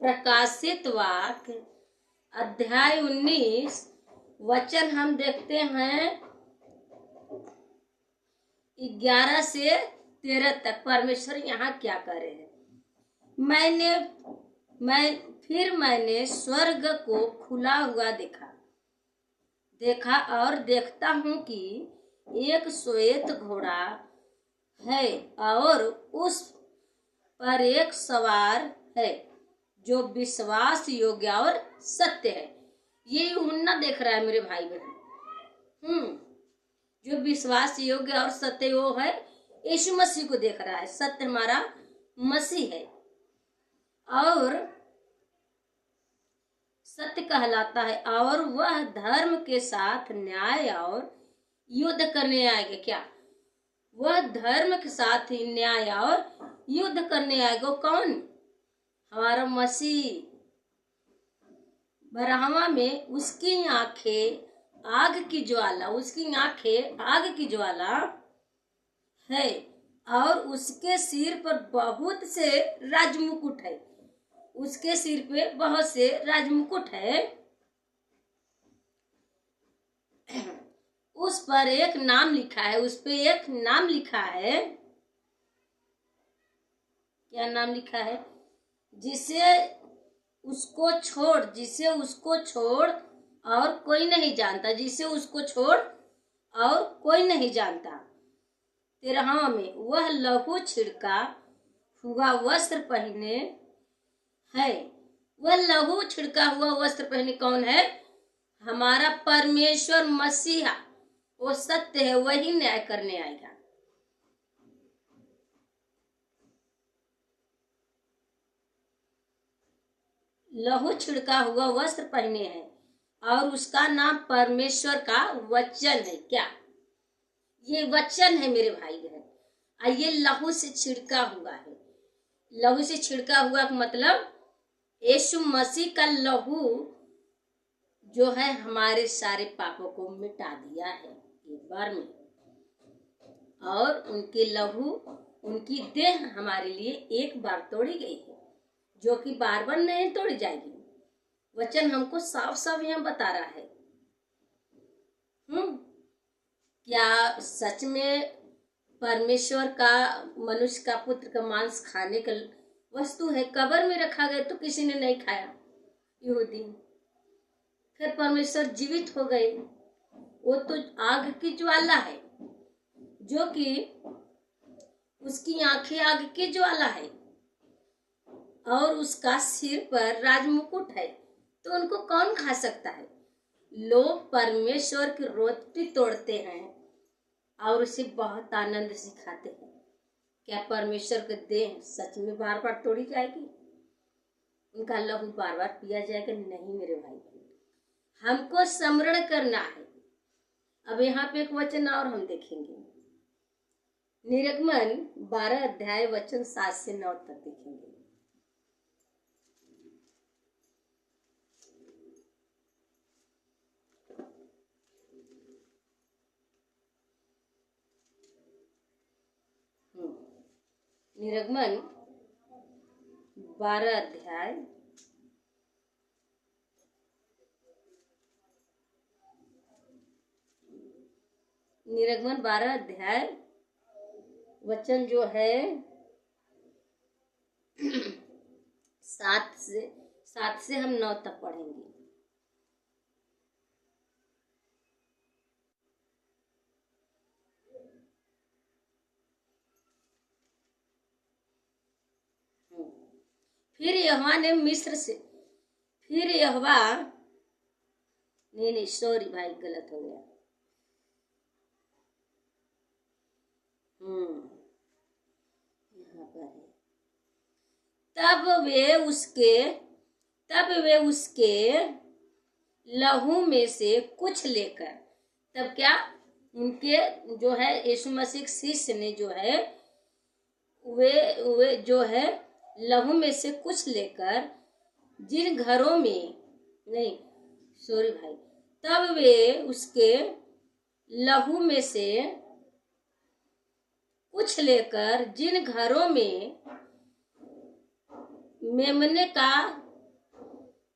प्रकाशित वाक्य अध्याय 19 वचन हम देखते हैं 11 से 13 तक। परमेश्वर यहाँ क्या कह रहे हैं? मैंने स्वर्ग को खुला हुआ देखा और देखता हूँ कि एक श्वेत घोड़ा है और उस पर एक सवार है जो विश्वास योग्य और सत्य है। ये यूहन्ना देख रहा है मेरे भाई बहन। जो विश्वास योग्य और सत्य वो है यीशु मसीह को देख रहा है। सत्य हमारा मसीह है और सत्य कहलाता है और वह धर्म के साथ न्याय और युद्ध करने आएगा। क्या? वह धर्म के साथ ही न्याय और युद्ध करने आएगा। कौन? हमारा मसीह। बरहवा में उसकी आंखें आग की ज्वाला है और उसके सिर पर बहुत से राजमुकुट है। उसके सिर पे बहुत से राजमुकुट है। उस पर एक नाम लिखा है। क्या नाम लिखा है? जिसे उसको छोड़ और कोई नहीं जानता। 13 में वह लहू छिड़का हुआ वस्त्र पहने है। वह लहू छिड़का हुआ वस्त्र पहने कौन है? हमारा परमेश्वर मसीहा। वो सत्य है, वही न्याय करने आएगा। लहू छिड़का हुआ वस्त्र पहने हैं और उसका नाम परमेश्वर का वचन है। क्या? ये वचन है मेरे भाई बहन। ये लहू से छिड़का हुआ है। लहू से छिड़का हुआ का मतलब यीशु मसीह का लहू जो है हमारे सारे पापों को मिटा दिया है एक बार में। और उनके लहू, उनकी देह हमारे लिए एक बार तोड़ी गई है जो कि बार बार नहीं तोड़ी जाएगी। वचन हमको साफ साफ यहाँ बता रहा है। क्या सच में परमेश्वर का मनुष्य का पुत्र का मांस खाने का वस्तु है? कब्र में रखा गया तो किसी ने नहीं खाया यहूदी। फिर परमेश्वर जीवित हो गए। वो तो आग की ज्वाला है जो कि उसकी आंखें आग की ज्वाला है और उसका सिर पर राजमुकुट है। तो उनको कौन खा सकता है? लोग परमेश्वर की रोटी तोड़ते हैं और उसे बहुत आनंद से खाते हैं। क्या परमेश्वर के देह सच में बार बार तोड़ी जाएगी? उनका लहू बार बार पिया जाएगा? नहीं मेरे भाई, हमको स्मरण करना है। अब यहाँ पे एक वचन और हम देखेंगे। निर्गमन 12 अध्याय वचन 7 से 9 तक देखेंगे। निर्गमन 12 अध्याय वचन जो है 7 से हम 9 तक पढ़ेंगे। फिर यहोवा नहीं सॉरी भाई, गलत हो गया। यहाँ पर है। तब वे उसके लहू में से कुछ लेकर, तब क्या? उनके जो है यीशु मसीह शिष्य ने जो है वे जो है लहू में से कुछ लेकर जिन घरों में नहीं सॉरी भाई, तब वे उसके लहू में से कुछ लेकर जिन घरों में मेमने का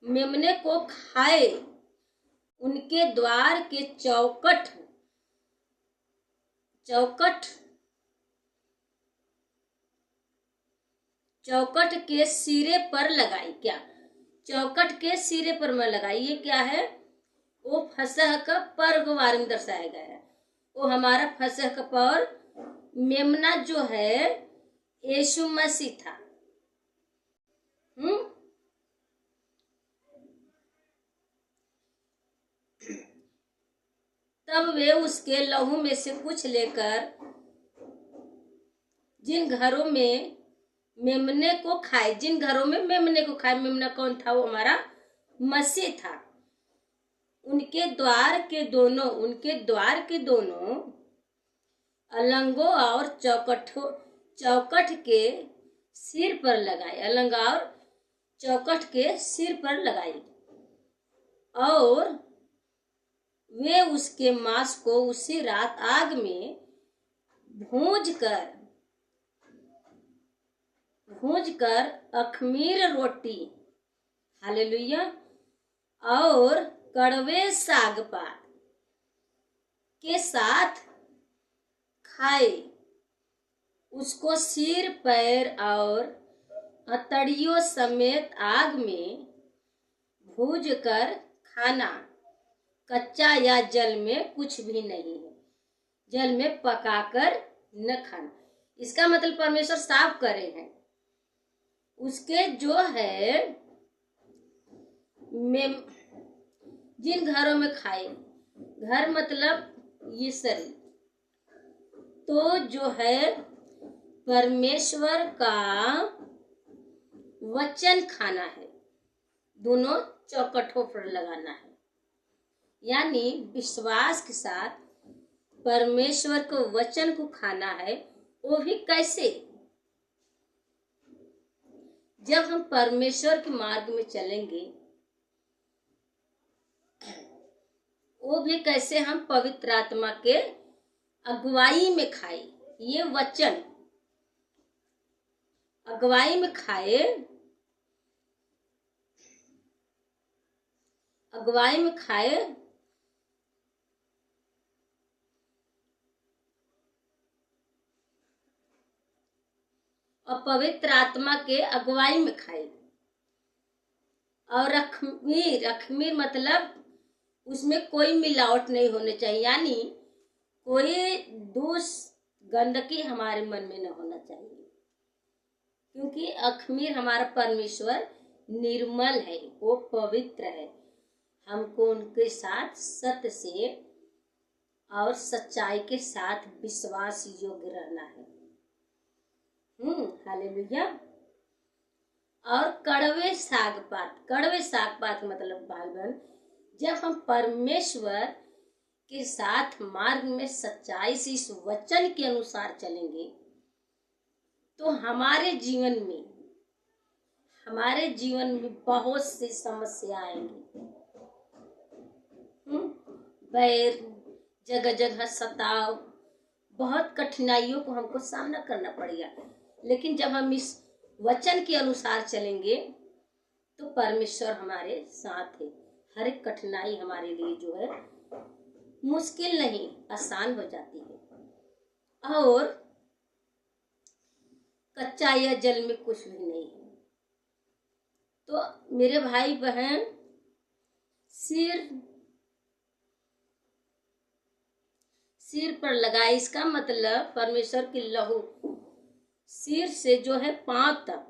मेमने को खाए, उनके द्वार के चौखट के सिरे पर लगाई। क्या चौखट के सिरे पर मैं लगाई, ये क्या है? वो फसह का पर्व के बारे में दर्शाया गया है। वो हमारा फसह का पर्व मेमना जो है यीशु मसीह था। तब वे उसके लहू में से कुछ लेकर जिन घरों में मेमने को खाए, मेमना कौन था? वो हमारा मसीह था। उनके द्वार के दोनों अलंगों और चौखट के सिर पर लगाई। अलंगा और चौखट के सिर पर लगाई और वे उसके मांस को उसी रात आग में भूंज कर अखमीर रोटी, हालेलुया, और कड़वे साग पात के साथ खाए। उसको सिर, पैर और अतड़ियों समेत आग में भूज कर खाना, कच्चा या जल में कुछ भी नहीं है, जल में पकाकर न खाना। इसका मतलब परमेश्वर साफ करे हैं उसके जो है जिन घरों में खाए, घर मतलब ये शरीर, तो जो है परमेश्वर का वचन खाना है, दोनों चौखटों पर लगाना है। यानी विश्वास के साथ परमेश्वर को वचन को खाना है। वो भी कैसे? जब हम परमेश्वर के मार्ग में चलेंगे, वो भी कैसे? हम पवित्र आत्मा के अगुवाई में खाए। ये वचन अगुवाई में खाए, और पवित्र आत्मा के अगुवाई में खाए। और अखमीर मतलब उसमें कोई मिलावट नहीं होनी चाहिए, यानी कोई गंदगी हमारे मन में न होना चाहिए, क्योंकि अखमीर हमारा परमेश्वर निर्मल है, वो पवित्र है। हमको उनके साथ सत्य से और सच्चाई के साथ विश्वास योग्य रहना है। हालेलुया। और कड़वे साग पात मतलब भाई बहन, जब हम परमेश्वर के साथ मार्ग में सच्चाई से इस वचन के अनुसार चलेंगे, तो हमारे जीवन में बहुत सी समस्या आएंगी। बैर, जगह जगह सताव, बहुत कठिनाइयों को हमको सामना करना पड़ेगा। लेकिन जब हम इस वचन के अनुसार चलेंगे तो परमेश्वर हमारे साथ है। हर एक कठिनाई हमारे लिए जो है मुश्किल नहीं, आसान हो जाती है। और कच्चा या जल में कुछ भी नहीं है। तो मेरे भाई बहन, सिर पर लगाए, इसका मतलब परमेश्वर की लहू सिर से जो है पांव तक,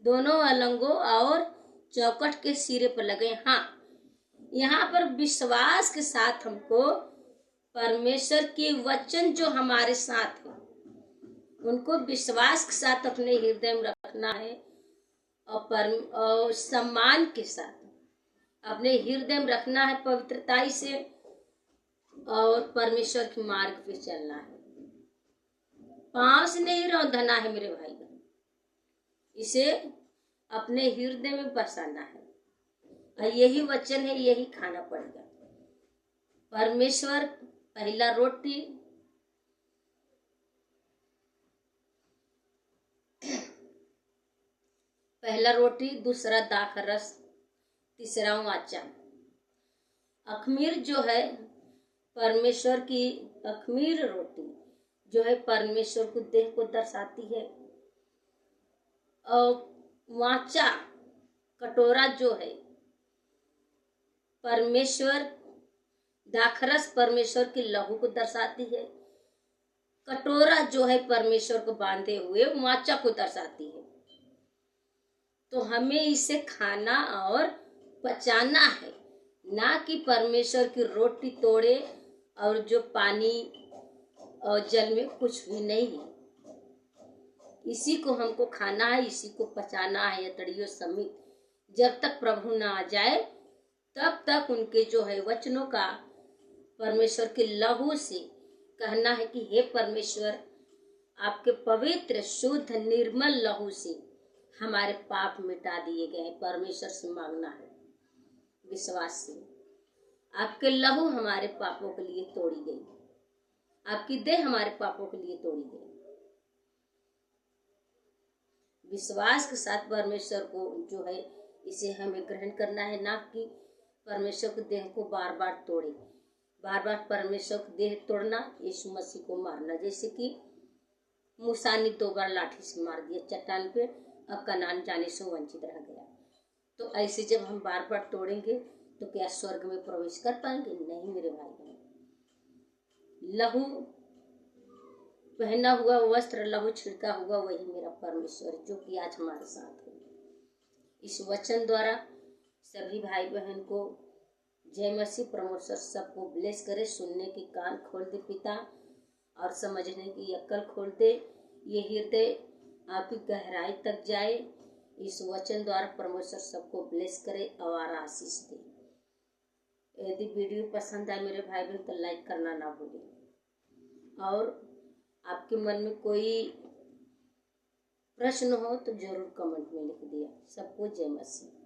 दोनों अलंगों और चौखट के सिरे पर लगे। हाँ, यहाँ पर विश्वास के साथ हमको परमेश्वर के वचन जो हमारे साथ है, उनको विश्वास के साथ अपने हृदय में रखना है और सम्मान के साथ अपने हृदय में रखना है, पवित्रताई से, और परमेश्वर के मार्ग पे चलना है। पांव से नहीं रौंदना है मेरे भाई बहन, इसे अपने हृदय में बसाना है। और यही वचन है, यही खाना पड़ेगा। परमेश्वर पहला रोटी, दूसरा दाखरस, तीसरा वाचा। अखमीर जो है परमेश्वर की, अखमीर रोटी जो है परमेश्वर को देह को दर्शाती है। और वाचा कटोरा जो है परमेश्वर, दाखरस परमेश्वर की लहू को दर्शाती है। कटोरा जो है परमेश्वर को बांधे हुए वाचा को दर्शाती है। तो हमें इसे खाना और पचाना है, ना कि परमेश्वर की रोटी तोड़े और जो पानी और जल में कुछ भी नहीं है। इसी को हमको खाना है, इसी को पचाना है यतड़ियों समेत। जब तक प्रभु ना आ जाए तब तक उनके जो है वचनों का परमेश्वर के लहू से कहना है कि हे परमेश्वर, आपके पवित्र शुद्ध निर्मल लहू से हमारे पाप मिटा दिए गए हैं। परमेश्वर से मांगना है विश्वास से। आपके लहू हमारे पापों के लिए तोड़ी गई, आपकी देह हमारे पापों के लिए तोड़ी गई। विश्वास के साथ परमेश्वर को जो है इसे हमें ग्रहण करना है, ना कि परमेश्वर के देह को बार बार तोड़े। बार बार परमेश्वर को देह तोड़ना यीशु मसीह को मारना। जैसे कि मूसा ने 2 बार लाठी से मार दिया चट्टान पे, अब कनान जाने से वंचित रह गया। तो ऐसे जब हम बार बार तोड़ेंगे तो क्या स्वर्ग में प्रवेश कर पाएंगे? नहीं मेरे भाई बहन। लहू पहना हुआ वस्त्र, लहू छिड़का हुआ, वही मेरा परमेश्वर जो कि आज हमारे साथ है। इस वचन द्वारा सभी भाई बहन को जय मसीह। परमेश्वर सबको ब्लेस करे। सुनने के कान खोल दे पिता, और समझने की अक्ल खोल दे। ये हृदय आपकी गहराई तक जाए। इस वचन द्वारा परमेश्वर सबको ब्लेस करे और आशीष दे। यदि वीडियो पसंद आए मेरे भाई बहन तो लाइक करना ना भूलें, और आपके मन में कोई प्रश्न हो तो जरूर कमेंट में लिख दिया। सबको जय मसीह।